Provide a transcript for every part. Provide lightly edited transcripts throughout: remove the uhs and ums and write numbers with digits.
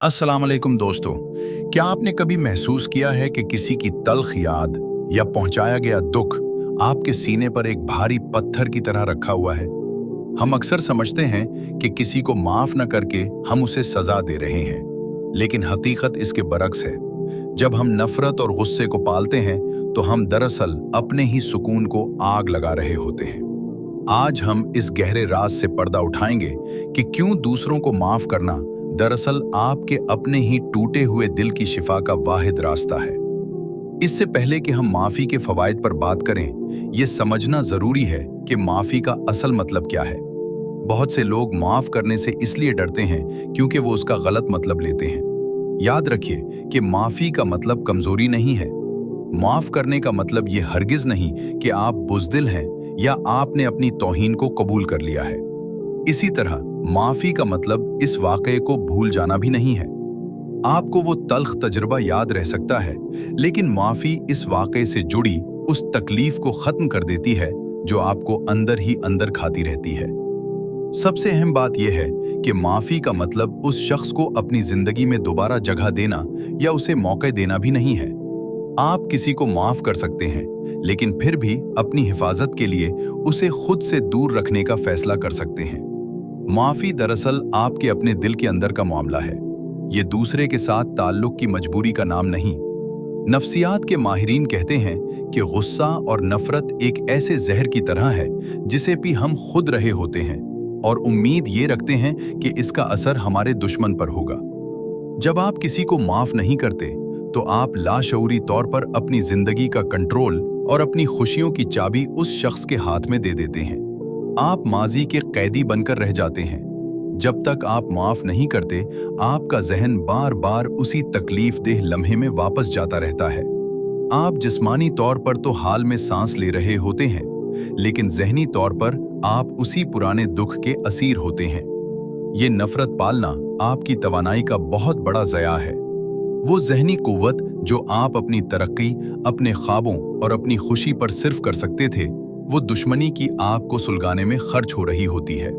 अस्सलाम वालेकुम दोस्तों। क्या आपने कभी महसूस किया है कि किसी की तल्ख याद या पहुंचाया गया दुख आपके सीने पर एक भारी पत्थर की तरह रखा हुआ है? हम अक्सर समझते हैं कि किसी को माफ न करके हम उसे सजा दे रहे हैं, लेकिन हकीकत इसके बरक्स है। जब हम नफरत और गुस्से को पालते हैं तो हम दरअसल अपने ही सुकून को आग लगा रहे होते हैं। आज हम इस गहरे राज से पर्दा उठाएंगे कि क्यों दूसरों को माफ करना दरअसल आपके अपने ही टूटे हुए दिल की शिफा का वाहिद रास्ता है। इससे पहले कि हम माफी के फवायद पर बात करें, ये समझना जरूरी है कि माफी का असल मतलब क्या है। बहुत से लोग माफ करने से इसलिए डरते हैं क्योंकि वो उसका गलत मतलब लेते हैं। याद रखिए कि माफी का मतलब कमजोरी नहीं है। माफ करने का मतलब ये हरगिज नहीं कि आप बुज़दिल हैं या आपने अपनी तौहीन को कबूल कर लिया है। इसी तरह माफी का मतलब इस वाक़े को भूल जाना भी नहीं है। आपको वो तल्ख तजुर्बा याद रह सकता है, लेकिन माफी इस वाक़े से जुड़ी उस तकलीफ को खत्म कर देती है जो आपको अंदर ही अंदर खाती रहती है। सबसे अहम बात यह है कि माफी का मतलब उस शख्स को अपनी जिंदगी में दोबारा जगह देना या उसे मौके देना भी नहीं है। आप किसी को माफ कर सकते हैं, लेकिन फिर भी अपनी हिफाजत के लिए उसे खुद से दूर रखने का फैसला कर सकते हैं। माफी दरअसल आपके अपने दिल के अंदर का मामला है। ये दूसरे के साथ ताल्लुक की मजबूरी का नाम नहीं। नफ्सियात के माहिरीन कहते हैं कि गुस्सा और नफरत एक ऐसे जहर की तरह है जिसे भी हम खुद रहे होते हैं और उम्मीद ये रखते हैं कि इसका असर हमारे दुश्मन पर होगा। जब आप किसी को माफ नहीं करते तो आप लाशऊरी तौर पर अपनी जिंदगी का कंट्रोल और अपनी खुशियों की चाबी उस शख्स के हाथ में दे देते हैं। आप माजी के कैदी बनकर रह जाते हैं। जब तक आप माफ नहीं करते, आपका जहन बार बार उसी तकलीफ देह लम्हे में वापस जाता रहता है। आप जिस्मानी तौर पर तो हाल में सांस ले रहे होते हैं, लेकिन जहनी तौर पर आप उसी पुराने दुख के असीर होते हैं। ये नफरत पालना आपकी तवानाई का बहुत बड़ा ज़या है। वो जहनी कुव्वत जो आप अपनी तरक्की, अपने ख्वाबों और अपनी खुशी पर सिर्फ कर सकते थे, वो दुश्मनी की आग को सुलगाने में खर्च हो रही होती है।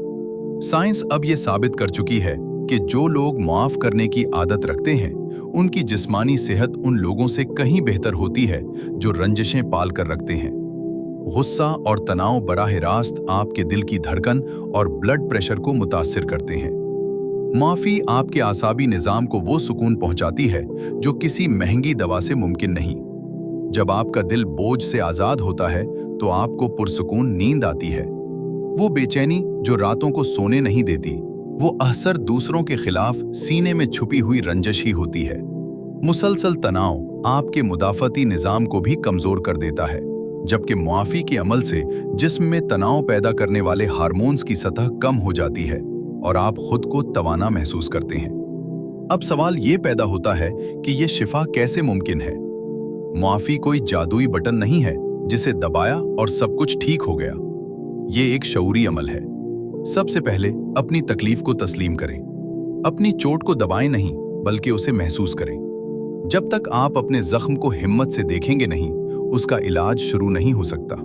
साइंस अब ये साबित कर चुकी है कि जो लोग माफ करने की आदत रखते हैं, उनकी जिस्मानी सेहत उन लोगों से कहीं बेहतर होती है जो रंजिशें पाल कर रखते हैं। गुस्सा और तनाव बराह रास्त आपके दिल की धड़कन और ब्लड प्रेशर को मुतासिर करते हैं। माफी आपके आसाबी निजाम को वो सुकून पहुंचाती है जो किसी महंगी दवा से मुमकिन नहीं। जब आपका दिल बोझ से आजाद होता है तो आपको पुरसुकून नींद आती है। वो बेचैनी जो रातों को सोने नहीं देती, वो अक्सर दूसरों के खिलाफ सीने में छुपी हुई रंजिश ही होती है। मुसलसल तनाव आपके मुदाफती निजाम को भी कमजोर कर देता है, जबकि मुआफी के अमल से जिस्म में तनाव पैदा करने वाले हार्मोन्स की सतह कम हो जाती है और आप खुद को तवाना महसूस करते हैं। अब सवाल ये पैदा होता है कि ये शिफा कैसे मुमकिन है। मुआफी कोई जादुई बटन नहीं है जिसे दबाया और सब कुछ ठीक हो गया। ये एक शऊरी अमल है। सबसे पहले अपनी तकलीफ को तस्लीम करें। अपनी चोट को दबाएं नहीं, बल्कि उसे महसूस करें। जब तक आप अपने जख्म को हिम्मत से देखेंगे नहीं, उसका इलाज शुरू नहीं हो सकता।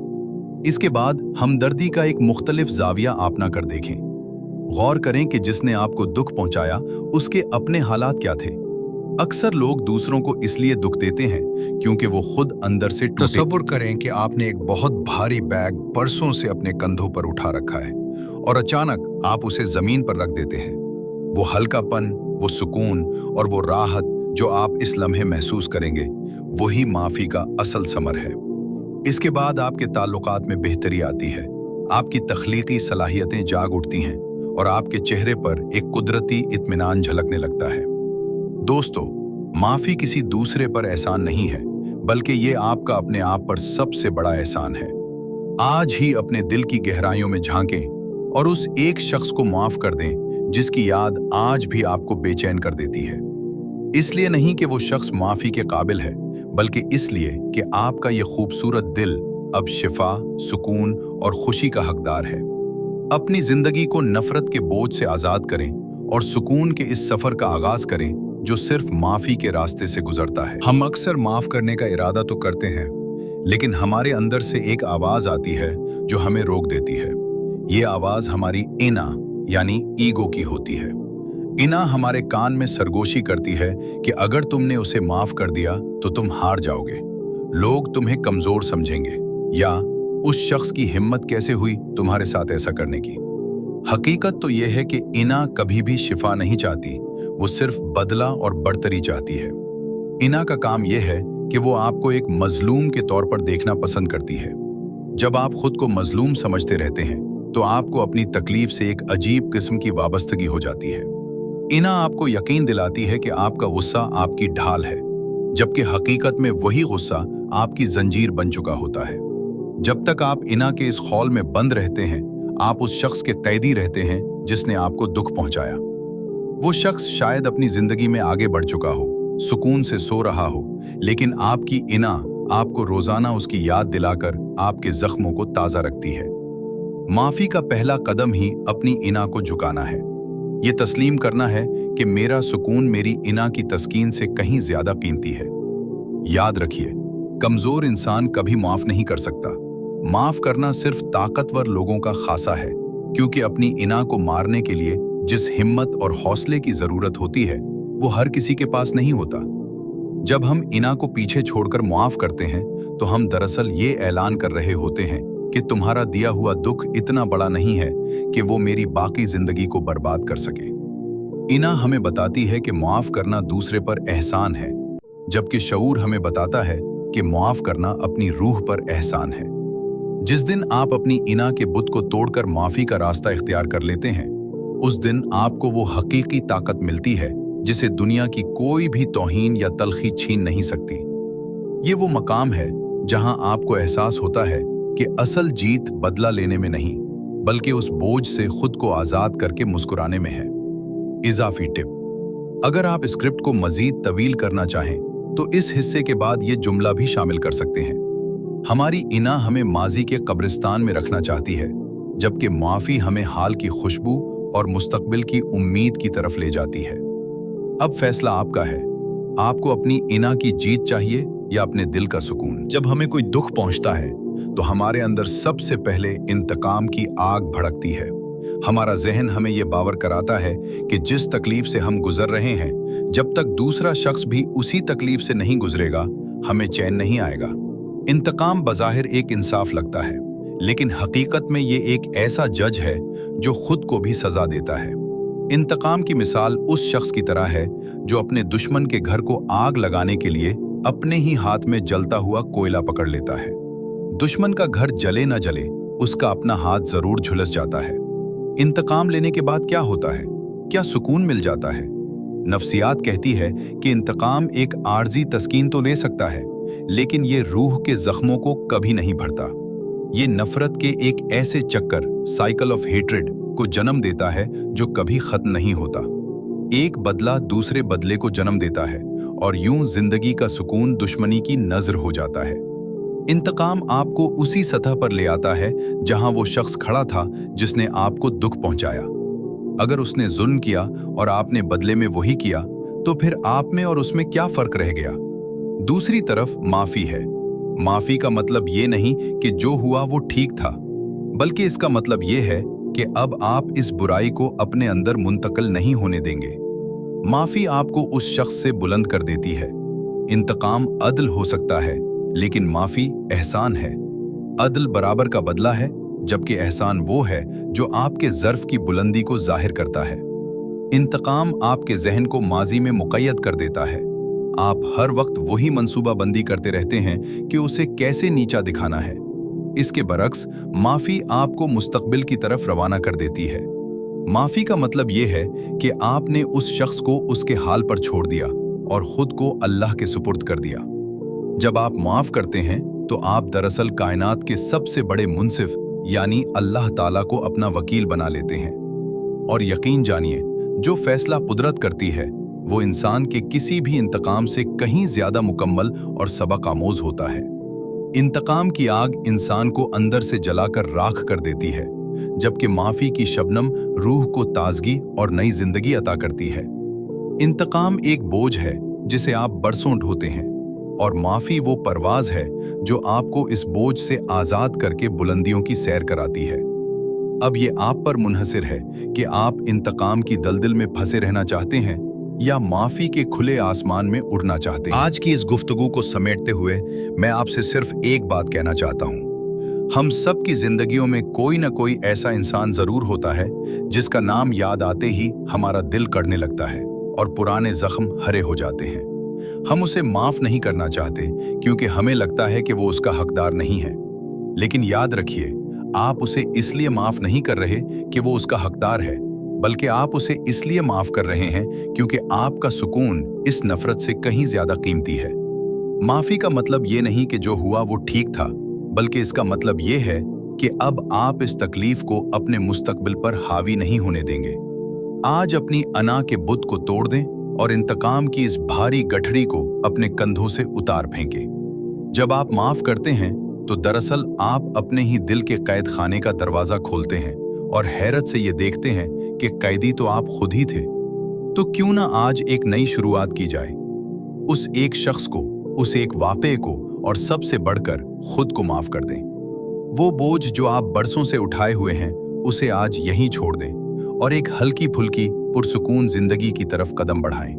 इसके बाद हमदर्दी का एक मुख्तलिफ जाविया अपना कर देखें। गौर करें कि जिसने आपको दुख पहुंचाया, उसके अपने हालात क्या थे। अक्सर लोग दूसरों को इसलिए दुख देते हैं क्योंकि वो खुद अंदर से टूटे। तसव्वुर करें कि आपने एक बहुत भारी बैग बरसों से अपने कंधों पर उठा रखा है और अचानक आप उसे जमीन पर रख देते हैं। वो हल्कापन, वो सुकून और वो राहत जो आप इस लम्हे महसूस करेंगे, वही माफी का असल समर है। इसके बाद आपके ताल्लुकात में बेहतरी आती है, आपकी तख्लीकी सलाहियतें जाग उठती हैं और आपके चेहरे पर एक कुदरती इत्मीनान झलकने लगता है। दोस्तों, माफी किसी दूसरे पर एहसान नहीं है, बल्कि ये आपका अपने आप पर सबसे बड़ा एहसान है। आज ही अपने दिल की गहराइयों में झांकें और उस एक शख्स को माफ कर दें जिसकी याद आज भी आपको बेचैन कर देती है। इसलिए नहीं कि वो शख्स माफी के काबिल है, बल्कि इसलिए कि आपका ये खूबसूरत दिल अब शिफा, सुकून और खुशी का हकदार है। अपनी जिंदगी को नफरत के बोझ से आजाद करें और सुकून के इस सफर का आगाज करें जो सिर्फ माफी के रास्ते से गुजरता है। हम अक्सर माफ करने का इरादा तो करते हैं, लेकिन हमारे अंदर से एक आवाज आती है जो हमें रोक देती है। ये आवाज हमारी इना यानी ईगो की होती है। इना हमारे कान में सरगोशी करती है कि अगर तुमने उसे माफ कर दिया तो तुम हार जाओगे, लोग तुम्हें कमजोर समझेंगे, या उस शख्स की हिम्मत कैसे हुई तुम्हारे साथ ऐसा करने की। हकीकत तो यह है कि इना कभी भी शिफा नहीं चाहती, वो सिर्फ बदला और बढ़तरी चाहती है। इना का काम यह है कि वो आपको एक मजलूम के तौर पर देखना पसंद करती है। जब आप खुद को मजलूम समझते रहते हैं तो आपको अपनी तकलीफ से एक अजीब किस्म की वाबस्तगी हो जाती है। इना आपको यकीन दिलाती है कि आपका गुस्सा आपकी ढाल है, जबकि हकीकत में वही गुस्सा आपकी जंजीर बन चुका होता है। जब तक आप इना के इस खौल में बंद रहते हैं, आप उस शख्स के कैदी रहते हैं जिसने आपको दुख पहुंचाया। वो शख्स शायद अपनी जिंदगी में आगे बढ़ चुका हो, सुकून से सो रहा हो, लेकिन आपकी इना आपको रोजाना उसकी याद दिलाकर आपके जख्मों को ताजा रखती है। माफी का पहला कदम ही अपनी इना को झुकाना है। ये तस्लीम करना है कि मेरा सुकून मेरी इना की तस्कीन से कहीं ज्यादा कीमती है। याद रखिए, कमजोर इंसान कभी माफ नहीं कर सकता। माफ करना सिर्फ ताकतवर लोगों का खासा है, क्योंकि अपनी इना को मारने के लिए जिस हिम्मत और हौसले की जरूरत होती है वो हर किसी के पास नहीं होता। जब हम इना को पीछे छोड़कर माफ करते हैं तो हम दरअसल ये ऐलान कर रहे होते हैं कि तुम्हारा दिया हुआ दुख इतना बड़ा नहीं है कि वो मेरी बाकी जिंदगी को बर्बाद कर सके। इना हमें बताती है कि माफ करना दूसरे पर एहसान है, जबकि शऊर हमें बताता है कि माफ करना अपनी रूह पर एहसान है। जिस दिन आप अपनी इना के बुत को तोड़कर माफी का रास्ता इख्तियार कर लेते हैं, उस दिन आपको वो हकीकी ताकत मिलती है जिसे दुनिया की कोई भी तौहीन या तलखी छीन नहीं सकती। ये वो मकाम है जहां आपको एहसास होता है कि असल जीत बदला लेने में नहीं, बल्कि उस बोझ से खुद को आजाद करके मुस्कुराने में है। इजाफी टिप: अगर आप स्क्रिप्ट को मजीद तवील करना चाहें तो इस हिस्से के बाद ये जुमला भी शामिल कर सकते हैं। हमारी इना हमें माजी के कब्रिस्तान में रखना चाहती है, जबकि माफी हमें हाल की खुशबू और मुस्तकबिल की उम्मीद की तरफ ले जाती है। अब फैसला आपका है, आपको अपनी इना की जीत चाहिए या अपने दिल का सुकून। जब हमें कोई दुख पहुंचता है तो हमारे अंदर सबसे पहले इंतकाम की आग भड़कती है। हमारा जहन हमें यह बावर कराता है कि जिस तकलीफ से हम गुजर रहे हैं, जब तक दूसरा शख्स भी उसी तकलीफ से नहीं गुजरेगा, हमें चैन नहीं आएगा। इंतकाम बज़ाहिर एक इंसाफ लगता है, लेकिन हकीकत में ये एक ऐसा जज है जो खुद को भी सजा देता है। इंतकाम की मिसाल उस शख्स की तरह है जो अपने दुश्मन के घर को आग लगाने के लिए अपने ही हाथ में जलता हुआ कोयला पकड़ लेता है। दुश्मन का घर जले न जले, उसका अपना हाथ जरूर झुलस जाता है। इंतकाम लेने के बाद क्या होता है? क्या सुकून मिल जाता है? नफ्सियात कहती है कि इंतकाम एक आर्जी तस्कीन तो ले सकता है, लेकिन ये रूह के जख्मों को कभी नहीं भरता। ये नफरत के एक ऐसे चक्कर, साइकिल ऑफ हेट्रेड, को जन्म देता है जो कभी खत्म नहीं होता। एक बदला दूसरे बदले को जन्म देता है और यूं जिंदगी का सुकून दुश्मनी की नजर हो जाता है। इंतकाम आपको उसी सतह पर ले आता है जहां वो शख्स खड़ा था जिसने आपको दुख पहुंचाया। अगर उसने जुल्म किया और आपने बदले में वही किया, तो फिर आप में और उसमें क्या फर्क रह गया? दूसरी तरफ माफी है। माफी का मतलब ये नहीं कि जो हुआ वो ठीक था, बल्कि इसका मतलब ये है कि अब आप इस बुराई को अपने अंदर मुंतकिल नहीं होने देंगे। माफी आपको उस शख्स से बुलंद कर देती है। इंतकाम अदल हो सकता है, लेकिन माफी एहसान है। अदल बराबर का बदला है, जबकि एहसान वो है जो आपके ज़र्फ की बुलंदी को जाहिर करता है। इंतकाम आपके जहन को माजी में मुक़य्यद कर देता है। आप हर वक्त वही मंसूबा बंदी करते रहते हैं कि उसे कैसे नीचा दिखाना है। इसके बरक्स माफी आपको मुस्तकबिल की तरफ रवाना कर देती है। माफी का मतलब यह है कि आपने उस शख्स को उसके हाल पर छोड़ दिया और खुद को अल्लाह के सुपुर्द कर दिया। जब आप माफ करते हैं तो आप दरअसल कायनात के सबसे बड़े मुंसिफ यानी अल्लाह ताला को अपना वकील बना लेते हैं। और यकीन जानिए, जो फैसला कुदरत करती है वो इंसान के किसी भी इंतकाम से कहीं ज्यादा मुकम्मल और सबक आमोज होता है। इंतकाम की आग इंसान को अंदर से जलाकर राख कर देती है, जबकि माफी की शबनम रूह को ताजगी और नई जिंदगी अता करती है। इंतकाम एक बोझ है जिसे आप बरसों ढोते हैं, और माफी वो परवाज है जो आपको इस बोझ से आजाद करके बुलंदियों की सैर कराती है। अब ये आप पर मुनहसिर है कि आप इंतकाम की दलदल में फंसे रहना चाहते हैं या माफी के खुले आसमान में उड़ना चाहते हैं। आज की इस गुफ्तगू को समेटते हुए मैं आपसे सिर्फ एक बात कहना चाहता हूं। हम सब की जिंदगियों में कोई ना कोई ऐसा इंसान जरूर होता है जिसका नाम याद आते ही हमारा दिल कड़ने लगता है और पुराने जख्म हरे हो जाते हैं। हम उसे माफ नहीं करना चाहते क्योंकि हमें लगता है कि वो उसका हकदार नहीं है। लेकिन याद रखिए, आप उसे इसलिए माफ नहीं कर रहे कि वो उसका हकदार है, बल्कि आप उसे इसलिए माफ कर रहे हैं क्योंकि आपका सुकून इस नफरत से कहीं ज्यादा कीमती है। माफी का मतलब ये नहीं कि जो हुआ वो ठीक था, बल्कि इसका मतलब ये है कि अब आप इस तकलीफ को अपने मुस्तकबिल पर हावी नहीं होने देंगे। आज अपनी अना के बुत को तोड़ दें और इंतकाम की इस भारी गठरी को अपने कंधों से उतार फेंकें। जब आप माफ करते हैं तो दरअसल आप अपने ही दिल के कैद खाने का दरवाजा खोलते हैं और हैरत से ये देखते हैं कि कैदी तो आप खुद ही थे। तो क्यों ना आज एक नई शुरुआत की जाए, उस एक शख्स को, उस एक वाक़े को और सबसे बढ़कर खुद को माफ कर दें। वो बोझ जो आप बरसों से उठाए हुए हैं उसे आज यहीं छोड़ दें और एक हल्की फुल्की पुरसुकून जिंदगी की तरफ कदम बढ़ाएं।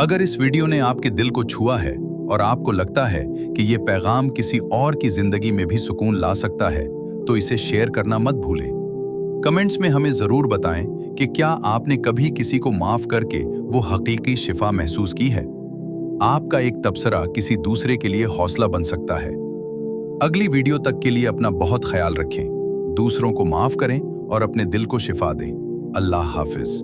अगर इस वीडियो ने आपके दिल को छुआ है और आपको लगता है कि ये पैगाम किसी और की जिंदगी में भी सुकून ला सकता है तो इसे शेयर करना मत भूलें। कमेंट्स में हमें जरूर बताएं कि क्या आपने कभी किसी को माफ करके वो हकीकी शिफा महसूस की है। आपका एक तबसरा किसी दूसरे के लिए हौसला बन सकता है। अगली वीडियो तक के लिए अपना बहुत ख्याल रखें, दूसरों को माफ करें और अपने दिल को शिफा दें। अल्लाह हाफिज।